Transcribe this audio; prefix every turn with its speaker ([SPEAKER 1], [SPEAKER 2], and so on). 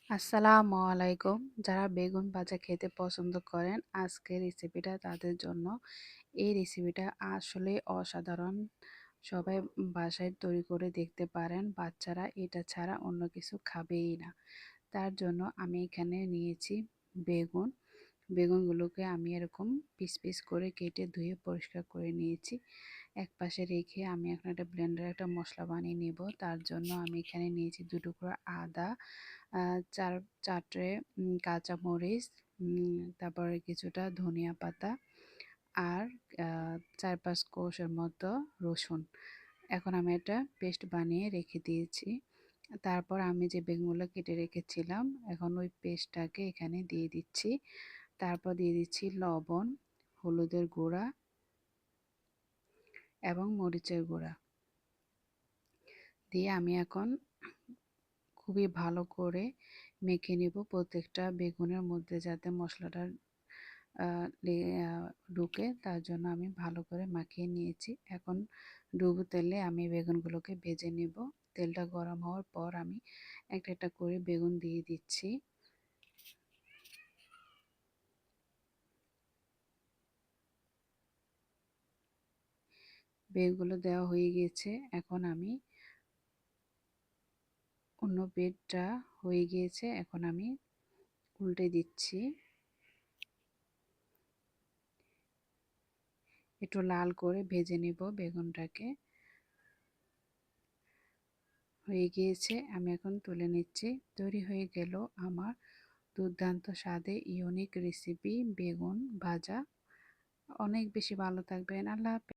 [SPEAKER 1] আসসালামু আলাইকুম। যারা বেগুন ভাজা খেতে পছন্দ করেন, আজকের রেসিপিটা তাদের জন্য। এই রেসিপিটা আসলে অসাধারণ। সবাই বাসায় তৈরি করে দেখতে পারেন। বাচ্চারা এটা ছাড়া অন্য কিছু খাবেই না। তার জন্য আমি এখানে নিয়েছি বেগুন। বেগুনগুলোকে আমি এরকম পিস পিস করে কেটে ধুয়ে পরিষ্কার করে নিয়েছি। এক পাশে রেখে আমি এখন একটা ব্লেন্ডারে একটা মশলা বানিয়ে নেব। তার জন্য আমি এখানে নিয়েছি 2 টুকরো আদা, চার চারটে কাঁচামরিচ, তারপরে কিছুটা ধনিয়া পাতা আর 4-5 কোষের মতো রসুন। এখন আমি এটা পেস্ট বানিয়ে রেখে দিয়েছি। তারপর আমি যে বেগুনগুলো কেটে রেখেছিলাম, এখন ওই পেস্টটাকে এখানে দিয়ে দিচ্ছি। তারপর দিয়ে দিচ্ছি লবণ, হলুদের গুঁড়া এবং মরিচের গুঁড়া দিয়ে আমি এখন খুবই ভালো করে মেখে নেব। প্রত্যেকটা বেগুনের মধ্যে যাতে মশলাটা ঢুকে, তার জন্য আমি ভালো করে মাখিয়ে নিয়েছি। এখন ডুবো তেলে আমি বেগুনগুলোকে ভেজে নেব। তেলটা গরম হওয়ার পর আমি একটা একটা করে বেগুন দিয়ে দিচ্ছি। বেগুনগুলো দেওয়া হয়ে গিয়েছে। এখন আমি অন্য পেটটা হয়ে গিয়েছে, এখন আমি উল্টে দিচ্ছি। একটু লাল করে ভেজে নেব বেগুনটাকে। হয়ে গিয়েছে, আমি এখন তুলে নিচ্ছি। তৈরি হয়ে গেল আমার দুর্দান্ত স্বাদে ইউনিক রেসিপি বেগুন ভাজা। অনেক বেশি ভালো থাকবেন। আল্লাহ হাফেজ।